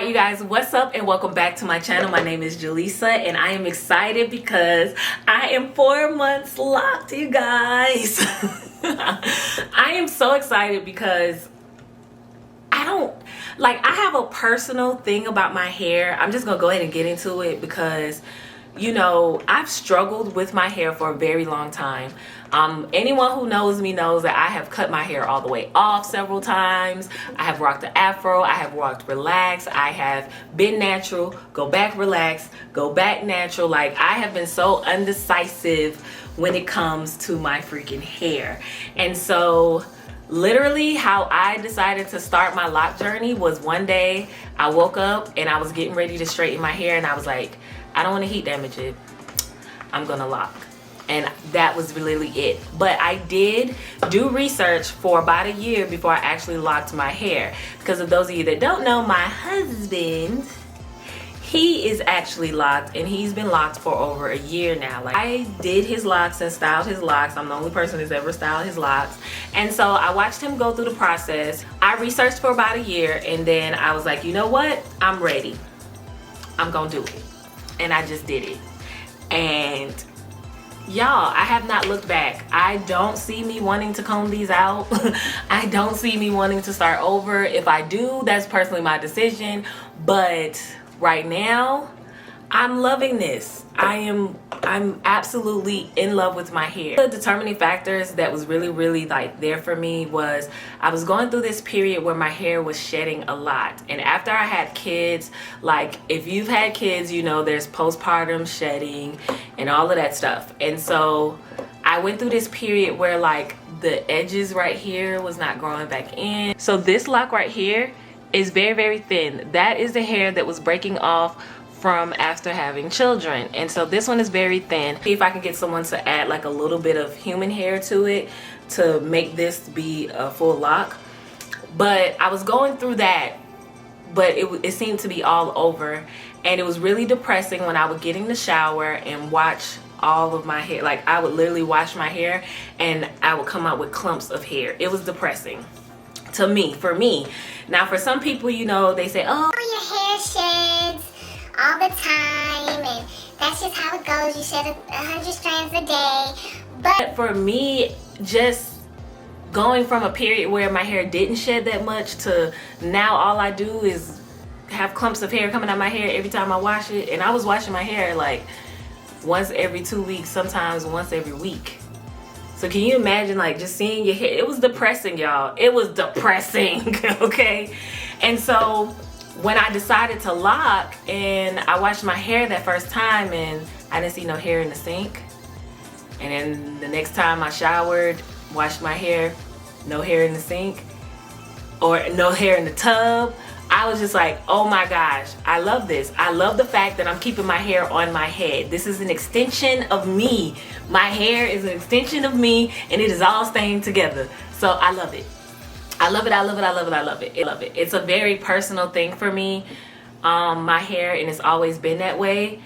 Alright you guys, what's up and welcome back to my channel. My name is Jylesa and I am excited because I am 4 months locked, you guys. I am so excited because I have a personal thing about my hair. I'm just gonna go ahead and get into it because, you know, I've struggled with my hair for a very long time. Anyone who knows me knows that I have cut my hair all the way off several times. I have rocked the afro, I have rocked relax, I have been natural, go back relax, go back natural. Like, I have been so undecisive when it comes to my freaking hair. And so literally how I decided to start my lock journey was one day I woke up and I was getting ready to straighten my hair and I was like, I don't want to heat damage it, I'm gonna lock. And that was really it. But I did do research for about a year before I actually locked my hair, because of those of you that don't know, my husband, he is actually locked and he's been locked for over a year now. Like, I did his locks and styled his locks. I'm the only person who's ever styled his locks. And so I watched him go through the process. I researched for about a year and then I was like, you know what? I'm ready. I'm gonna do it. And I just did it. And y'all, I have not looked back. I don't see me wanting to comb these out. I don't see me wanting to start over. If I do, that's personally my decision. But right now, I'm loving this. I'm absolutely in love with my hair. The determining factors that was really like there for me was I was going through this period where my hair was shedding a lot. And after I had kids, like, if you've had kids, you know there's postpartum shedding and all of that stuff. And so I went through this period where like the edges right here was not growing back in. So this lock right here is very thin. That is the hair that was breaking off from after having children. And so this one is very thin. See if I can get someone to add like a little bit of human hair to it to make this be a full lock. But I was going through that, but it seemed to be all over. And it was really depressing when I would get in the shower and watch all of my hair. Like, I would literally wash my hair and I would come out with clumps of hair. It was depressing to me, for me. Now for some people, you know, they say, oh, your hair sheds all the time and that's just how it goes. You shed 100 strands a day. But for me, just going from a period where my hair didn't shed that much to now all I do is have clumps of hair coming out my hair every time I wash it. And I was washing my hair like once every 2 weeks, sometimes once every week. So can you imagine, like, just seeing your hair? It was depressing, y'all. It was depressing, okay? And so when I decided to lock and I washed my hair that first time and I didn't see no hair in the sink. And then the next time I showered, washed my hair, no hair in the sink or no hair in the tub. I was just like, oh my gosh, I love this. I love the fact that I'm keeping my hair on my head. This is an extension of me. My hair is an extension of me and it is all staying together. So I love it. I love it, I love it, I love it, I love it. I love it. It's a very personal thing for me, my hair, and it's always been that way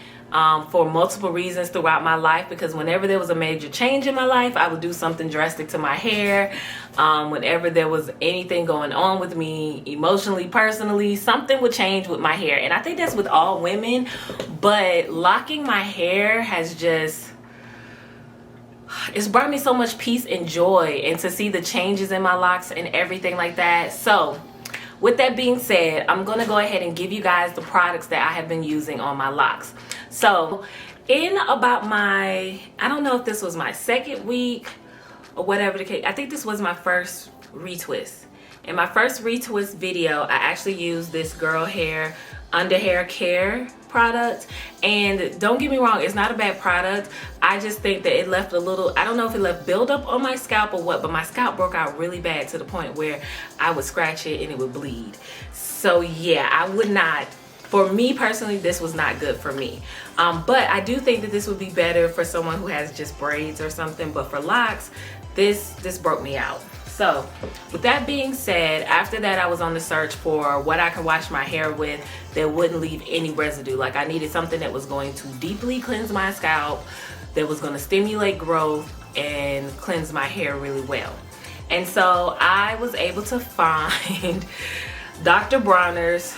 for multiple reasons throughout my life, because whenever there was a major change in my life, I would do something drastic to my hair. Whenever there was anything going on with me emotionally, personally, something would change with my hair. And I think that's with all women, but locking my hair has just, it's brought me so much peace and joy, and to see the changes in my locks and everything like that. So with that being said, I'm gonna go ahead and give you guys the products that I have been using on my locks. So in about my, I don't know if this was my second week or whatever the case, I think this was my first retwist. In my first retwist video, I actually used this Girl Hair Under Hair Care product. And don't get me wrong, it's not a bad product. I just think that it left a little, I don't know if it left buildup on my scalp or what, but my scalp broke out really bad to the point where I would scratch it and it would bleed. So yeah, I would not, for me personally, this was not good for me. But I do think that this would be better for someone who has just braids or something. But for locks, this broke me out. So with that being said, after that I was on the search for what I could wash my hair with that wouldn't leave any residue. Like, I needed something that was going to deeply cleanse my scalp, that was going to stimulate growth and cleanse my hair really well. And so I was able to find Dr. Bronner's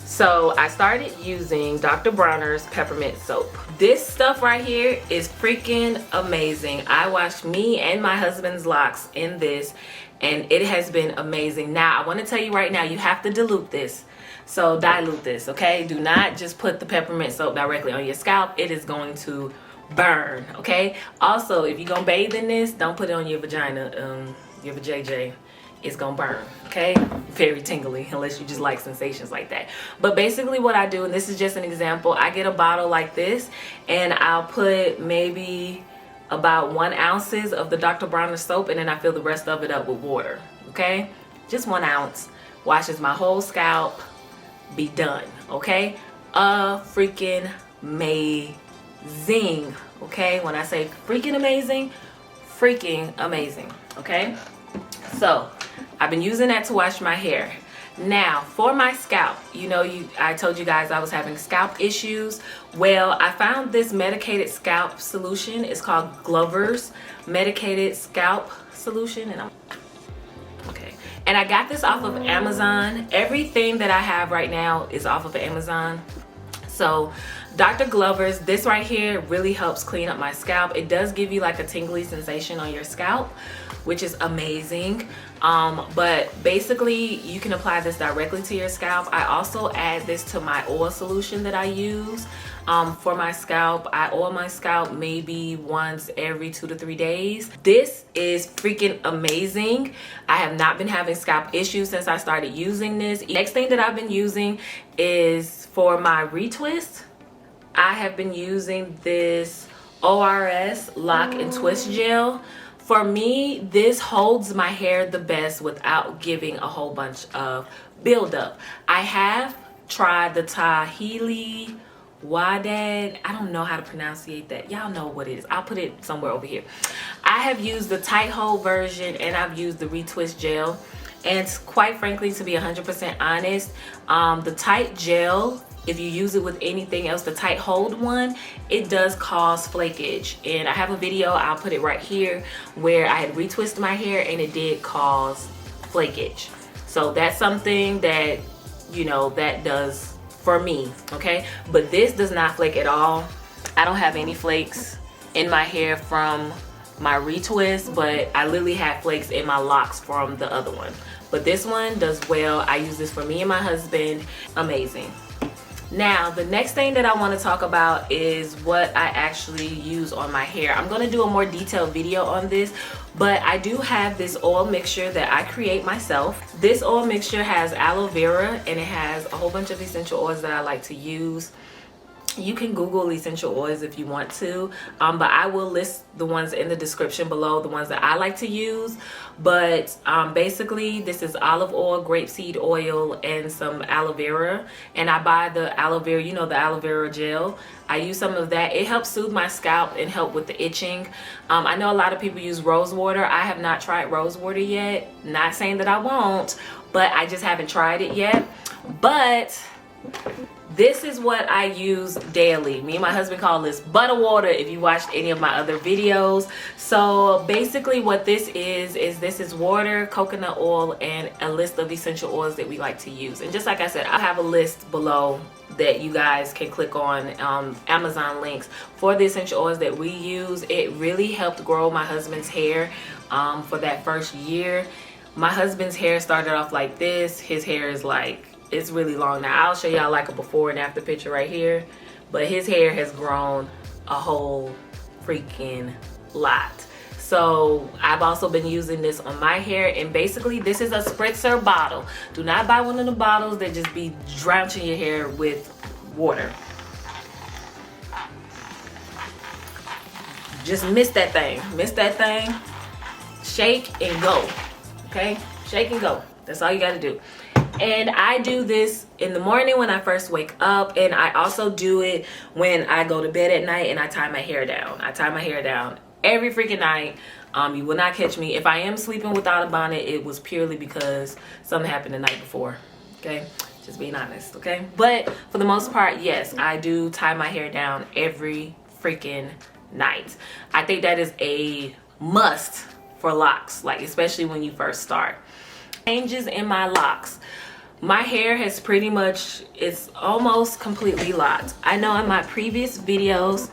So I started using Dr. Bronner's peppermint soap. This stuff right here is freaking amazing. I washed me and my husband's locks in this, and it has been amazing. Now I want to tell you right now, you have to dilute this. So dilute this, okay? Do not just put the peppermint soap directly on your scalp. It is going to burn, okay? Also, if you're gonna bathe in this, don't put it on your vagina, your vajayjay. It's gonna burn, okay? Very tingly, unless you just like sensations like that. But basically what I do, and this is just an example, I get a bottle like this, and I'll put maybe about 1 ounce of the Dr. Bronner soap, and then I fill the rest of it up with water, okay? Just 1 ounce, washes my whole scalp, be done, okay? Freaking amazing, okay? When I say freaking amazing, okay? So I've been using that to wash my hair. Now for my scalp, you know, I told you guys I was having scalp issues. Well, I found this medicated scalp solution. It's called Glover's Medicated Scalp Solution, and and I got this off of Amazon. Everything that I have right now is off of Amazon. So Dr. Glover's, this right here really helps clean up my scalp. It does give you like a tingly sensation on your scalp, which is amazing. But basically you can apply this directly to your scalp. I also add this to my oil solution that I use for my scalp. I oil my scalp maybe once every 2 to 3 days. This is freaking amazing. I have not been having scalp issues since I started using this. Next thing that I've been using is for my retwist. I have been using this ORS Lock and Twist Gel. For me, this holds my hair the best without giving a whole bunch of buildup. I have tried the Tahili Wadad. I don't know how to pronunciate that. Y'all know what it is. I'll put it somewhere over here. I have used the tight hold version, and I've used the retwist gel. And quite frankly, to be 100% honest, the tight gel, if you use it with anything else, the tight hold one, it does cause flakage. And I have a video, I'll put it right here, where I had retwisted my hair and it did cause flakage. So that's something that, you know, that does for me, okay? But this does not flake at all. I don't have any flakes in my hair from my retwist, but I literally have flakes in my locks from the other one. But this one does well. I use this for me and my husband. Amazing. Now, the next thing that I want to talk about is what I actually use on my hair. I'm going to do a more detailed video on this, but I do have this oil mixture that I create myself. This oil mixture has aloe vera, and it has a whole bunch of essential oils that I like to use. You can Google essential oils if you want to, but I will list the ones in the description below, the ones that I like to use. But basically, this is olive oil, grapeseed oil, and some aloe vera. And I buy the aloe vera, you know, the aloe vera gel. I use some of that. It helps soothe my scalp and help with the itching. I know a lot of people use rose water. I have not tried rose water yet. Not saying that I won't, but I just haven't tried it yet. But this is what I use daily. Me and my husband call this butter water if you watched any of my other videos. So basically what this is this is water, coconut oil, and a list of essential oils that we like to use. And just like I said, I have a list below that you guys can click on, Amazon links for the essential oils that we use. It really helped grow my husband's hair for that first year. My husband's hair started off like this. His hair is like, it's really long now. I'll show y'all like a before and after picture right here, but his hair has grown a whole freaking lot. So I've also been using this on my hair, and basically this is a spritzer bottle. Do not buy one of the bottles that just be drenching your hair with water. Just miss that thing, shake and go, okay? Shake and go, that's all you gotta do. And I do this in the morning when I first wake up, and I also do it when I go to bed at night and I tie my hair down. I tie my hair down every freaking night. You will not catch me. If I am sleeping without a bonnet, it was purely because something happened the night before, okay? Just being honest, okay? But for the most part, yes, I do tie my hair down every freaking night. I think that is a must for locks, like especially when you first start. Changes in my locks. my hair has pretty much, it's almost completely locked. I know in my previous videos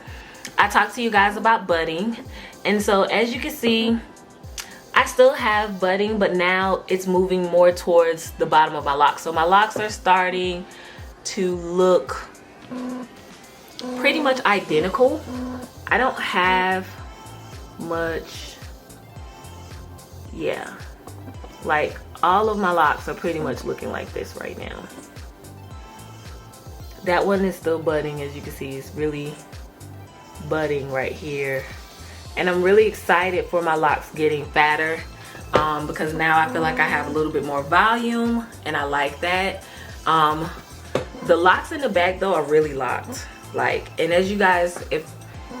I talked to you guys about budding, and so as you can see, I still have budding, but now it's moving more towards the bottom of my locks. So my locks are starting to look pretty much identical. I don't have much, yeah, like all of my locks are pretty much looking like this right now. That one is still budding, as you can see. It's really budding right here, and I'm really excited for my locks getting fatter, because now I feel like I have a little bit more volume, and I like that. The locks in the back though are really locked, like, and as you guys, if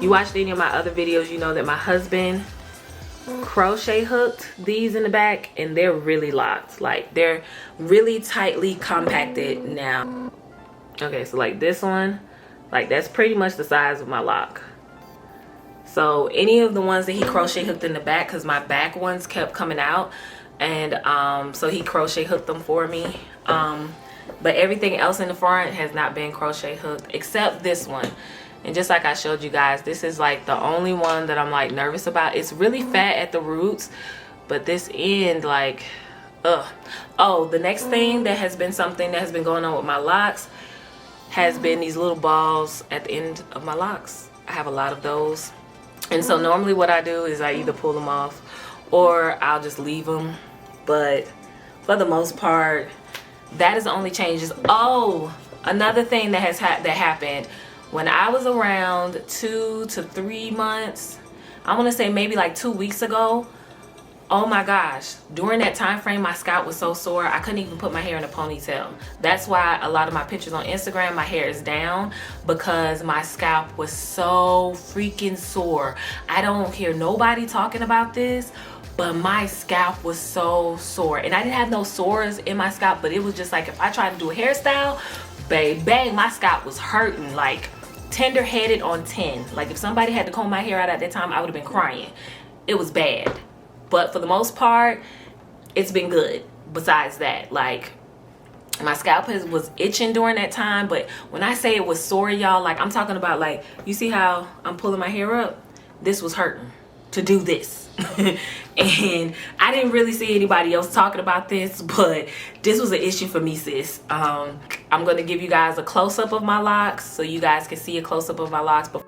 you watched any of my other videos, you know that my husband crochet hooked these in the back, and they're really locked. Like, they're really tightly compacted now. Okay, so like this one, like that's pretty much the size of my lock. So any of the ones that he crochet hooked in the back, because my back ones kept coming out, and so he crochet hooked them for me. But everything else in the front has not been crochet hooked except this one. And just like I showed you guys, this is like the only one that I'm like nervous about. It's really fat at the roots, but this end, like, ugh. Oh, the next thing that has been something that has been going on with my locks has been these little balls at the end of my locks. I have a lot of those. And so normally what I do is I either pull them off or I'll just leave them. But for the most part, that is the only changes. Oh, another thing that has that happened. When I was around 2 to 3 months, I want to say maybe like 2 weeks ago, oh my gosh, during that time frame my scalp was so sore I couldn't even put my hair in a ponytail. That's why a lot of my pictures on Instagram, my hair is down, because my scalp was so freaking sore. I don't hear nobody talking about this, but my scalp was so sore, and I didn't have no sores in my scalp, but it was just like if I tried to do a hairstyle, bang bang, my scalp was hurting like tender headed on 10. Like if somebody had to comb my hair out at that time, I would have been crying. It was bad. But for the most part, it's been good. Besides that, like, my scalp was itching during that time, but when I say it was sore, y'all, like, I'm talking about, like, you see how I'm pulling my hair up? This was hurting to do this. And I didn't really see anybody else talking about this, but this was an issue for me, sis. I'm going to give you guys a close-up of my locks so you guys can see a close-up of my locks before.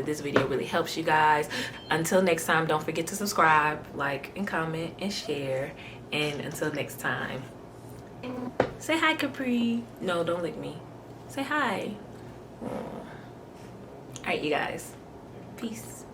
This video really helps you guys. Until next time, don't forget to subscribe, like, and comment, and share. And until next time, say hi, Capri. No, don't lick me. Say hi. All right, you guys. Peace.